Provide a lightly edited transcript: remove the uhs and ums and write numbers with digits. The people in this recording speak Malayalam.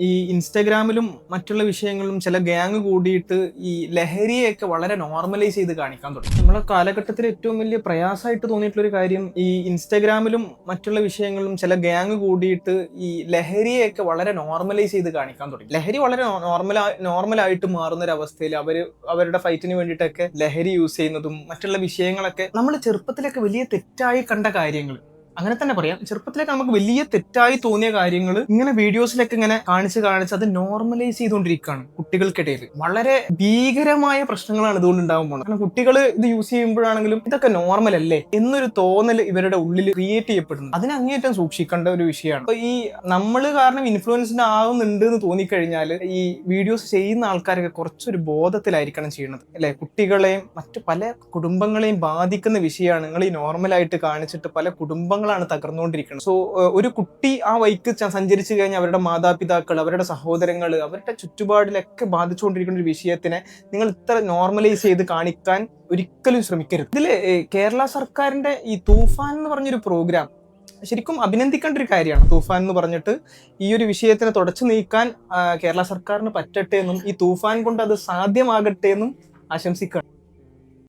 ഈ ഇൻസ്റ്റഗ്രാമിലും മറ്റുള്ള വിഷയങ്ങളിലും ചില ഗ്യാങ് കൂടിയിട്ട് ഈ ലഹരിയെയൊക്കെ വളരെ നോർമലൈസ് ചെയ്ത് കാണിക്കാൻ തുടങ്ങി. നമ്മളെ കാലഘട്ടത്തിൽ ഏറ്റവും വലിയ പ്രയാസമായിട്ട് തോന്നിയിട്ടുള്ള ഒരു കാര്യം ഈ ഇൻസ്റ്റഗ്രാമിലും മറ്റുള്ള വിഷയങ്ങളിലും ചില ഗ്യാങ് കൂടിയിട്ട് ഈ ലഹരിയെയൊക്കെ വളരെ നോർമലൈസ് ചെയ്ത് കാണിക്കാൻ തുടങ്ങി. ലഹരി വളരെ നോർമലായിട്ട് മാറുന്ന ഒരു അവസ്ഥയിൽ അവരുടെ ഫൈറ്റിന് വേണ്ടിയിട്ടൊക്കെ ലഹരി യൂസ് ചെയ്യുന്നതും മറ്റുള്ള വിഷയങ്ങളൊക്കെ നമ്മൾ ചെറുപ്പത്തിലൊക്കെ വലിയ തെറ്റായി കണ്ട കാര്യങ്ങൾ, അങ്ങനെ തന്നെ പറയാം, ചെറുപ്പത്തിലേക്ക് നമുക്ക് വലിയ തെറ്റായി തോന്നിയ കാര്യങ്ങൾ ഇങ്ങനെ വീഡിയോസിലൊക്കെ ഇങ്ങനെ കാണിച്ച് അത് നോർമലൈസ് ചെയ്തുകൊണ്ടിരിക്കുകയാണ് കുട്ടികൾക്കിടയിൽ. വളരെ ഭീകരമായ പ്രശ്നങ്ങളാണ് ഇതുകൊണ്ട് ഉണ്ടാകാൻ പോകുന്നത്. കാരണം കുട്ടികൾ ഇത് യൂസ് ചെയ്യുമ്പോഴാണെങ്കിലും ഇതൊക്കെ നോർമൽ അല്ലേ എന്നൊരു തോന്നൽ ഇവരുടെ ഉള്ളിൽ ക്രിയേറ്റ് ചെയ്യപ്പെടുന്നു. അതിന് അങ്ങേയറ്റം സൂക്ഷിക്കേണ്ട ഒരു വിഷയമാണ്. അപ്പൊ ഈ നമ്മൾ കാരണം ഇൻഫ്ലുവൻസ്ഡ് ആവുന്നുണ്ട് എന്ന് തോന്നിക്കഴിഞ്ഞാൽ ഈ വീഡിയോസ് ചെയ്യുന്ന ആൾക്കാരൊക്കെ കുറച്ചൊരു ബോധത്തിലായിരിക്കണം ചെയ്യുന്നത്, അല്ലെ? കുട്ടികളെയും മറ്റു പല കുടുംബങ്ങളെയും ബാധിക്കുന്ന വിഷയമാണ് നിങ്ങൾ ഈ നോർമലായിട്ട് കാണിച്ചിട്ട് പല കുടുംബങ്ങളാണ് തകർന്നുകൊണ്ടിരിക്കുന്നത്. സോ ഒരു കുട്ടി ആ വഴിക്ക് സഞ്ചരിച്ചു കഴിഞ്ഞാൽ അവരുടെ മാതാപിതാക്കൾ, അവരുടെ സഹോദരങ്ങൾ, അവരുടെ ചുറ്റുപാടിലൊക്കെ ബാധിച്ചുകൊണ്ടിരിക്കുന്ന ഒരു വിഷയത്തിനെ നിങ്ങൾ ഇത്ര നോർമലൈസ് ചെയ്ത് കാണിക്കാൻ ഒരിക്കലും ശ്രമിക്കരുത്. ഇതില് കേരള സർക്കാരിന്റെ ഈ തൂഫാൻ എന്ന് പറഞ്ഞൊരു പ്രോഗ്രാം ശരിക്കും അഭിനന്ദിക്കേണ്ട ഒരു കാര്യമാണ്. തൂഫാൻ എന്ന് പറഞ്ഞിട്ട് ഈ ഒരു വിഷയത്തിനെ തുടച്ചു നീക്കാൻ കേരള സർക്കാരിന് പറ്റട്ടെ എന്നും ഈ തൂഫാൻ കൊണ്ട് അത് സാധ്യമാകട്ടെ എന്നും ആശംസിക്കുകയാണ്.